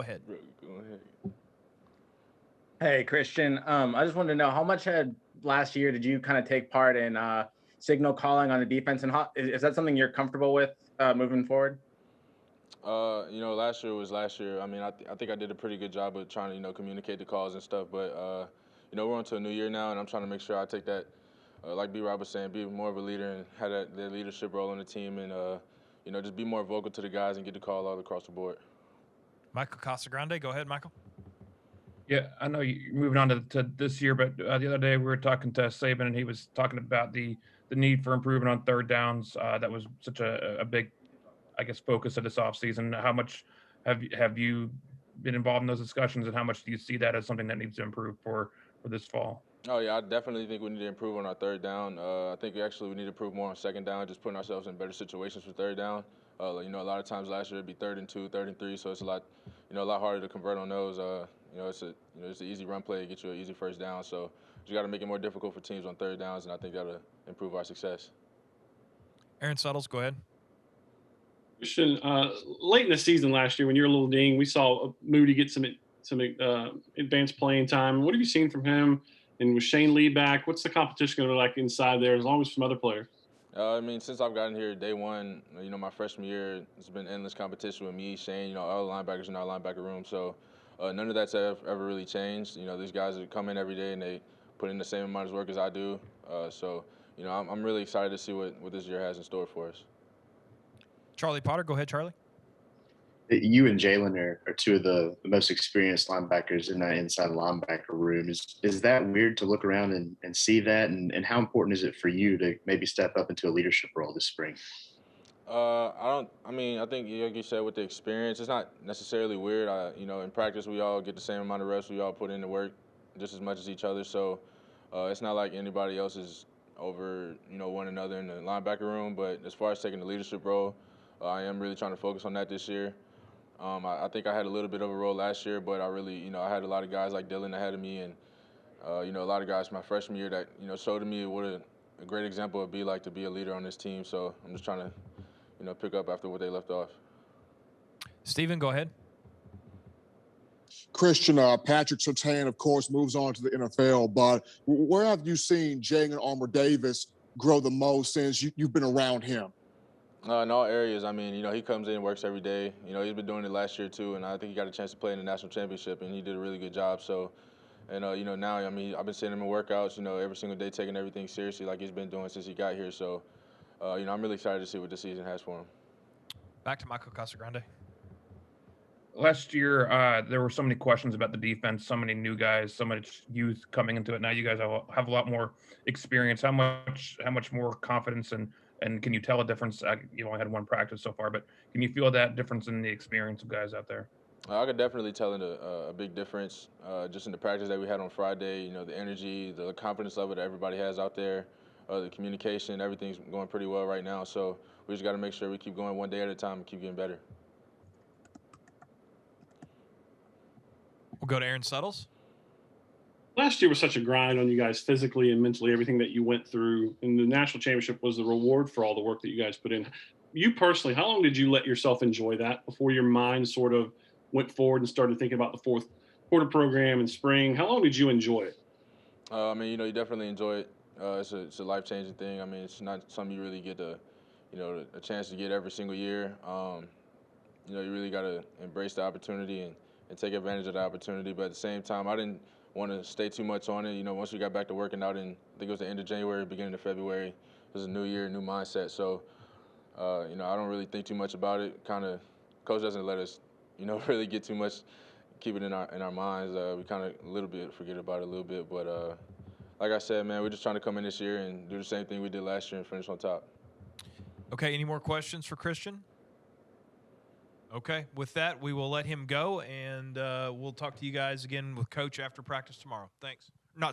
ahead. Go ahead. Hey, Christian. I just wanted to know how much had last year did you kind of take part in signal calling on the defense, and is that something you're comfortable with moving forward? Last year was last year. I mean, I think I did a pretty good job of trying to, communicate the calls and stuff. But, we're on to a new year now, and I'm trying to make sure I take that, like B. Rob was saying, be more of a leader and have that leadership role on the team and, just be more vocal to the guys and get the call all across the board. Michael Casagrande, go ahead, Michael. Yeah, I know you're moving on to this year, but the other day we were talking to Saban, and he was talking about the need for improvement on third downs. That was such a big, I guess, focus of this offseason. How much have you been involved in those discussions, and how much do you see that as something that needs to improve for this fall? Oh yeah, I definitely think we need to improve on our third down. I think actually we need to improve more on second down, just putting ourselves in better situations for third down. A lot of times last year it'd be 3rd and 2, 3rd and 3, so it's a lot harder to convert on those. It's an easy run play to get you an easy first down. So you got to make it more difficult for teams on third downs, and I think that'll improve our success. Aaron Suttles, go ahead. Christian, late in the season last year, when you were a little ding, we saw Moody get some advanced playing time. What have you seen from him? And with Shane Lee back, what's the competition going to be like inside there, as long as some other players? Since I've gotten here day one, my freshman year, it's been endless competition with me, Shane. All the linebackers in our linebacker room. So none of that's ever really changed. These guys that come in every day and they put in the same amount of work as I do. I'm really excited to see what this year has in store for us. Charlie Potter, go ahead, Charlie. You and Jalen are two of the most experienced linebackers in that inside linebacker room. Is that weird to look around and see that? And how important is it for you to maybe step up into a leadership role this spring? I think like you said, with the experience, it's not necessarily weird. In practice, we all get the same amount of reps. We all put in the work just as much as each other. So it's not like anybody else is over, one another in the linebacker room. But as far as taking the leadership role, I am really trying to focus on that this year. I think I had a little bit of a role last year, but I really, I had a lot of guys like Dylan ahead of me, and a lot of guys my freshman year that showed me what a great example would be like to be a leader on this team. So I'm just trying to pick up after what they left off. Steven, go ahead. Christian, Patrick Surtain, of course, moves on to the NFL, but where have you seen Jalen Armour Davis grow the most since you've been around him? In all areas. He comes in and works every day. He's been doing it last year too, and I think he got a chance to play in the national championship, and he did a really good job. So, and now, I've been seeing him in workouts, every single day, taking everything seriously like he's been doing since he got here. So, I'm really excited to see what the season has for him. Back to Michael Casagrande. Last year, there were so many questions about the defense, so many new guys, so much youth coming into it. Now you guys have a lot more experience. How much more confidence and can you tell a difference? You only had one practice so far, but can you feel that difference in the experience of guys out there? I could definitely tell a big difference just in the practice that we had on Friday. The energy, the confidence level that everybody has out there, the communication, everything's going pretty well right now. So we just got to make sure we keep going one day at a time and keep getting better. We'll go to Aaron Suttles. Last year was such a grind on you guys physically and mentally, everything that you went through. And the national championship was the reward for all the work that you guys put in. You personally, how long did you let yourself enjoy that before your mind sort of went forward and started thinking about the fourth quarter program in spring? How long did you enjoy it? You definitely enjoy it. It's a life-changing thing. It's not something you really get a chance to get every single year. You really got to embrace the opportunity and take advantage of the opportunity. But at the same time, I didn't want to stay too much on it. Once we got back to working out in, I think it was the end of January, beginning of February, it was a new year, new mindset. So, I don't really think too much about it. Coach doesn't let us, really get too much, keep it in our minds. We kind of a little bit forget about it a little bit. But like I said, man, we're just trying to come in this year and do the same thing we did last year and finish on top. Okay, any more questions for Christian? Okay, with that, we will let him go, and we'll talk to you guys again with Coach after practice tomorrow. Thanks.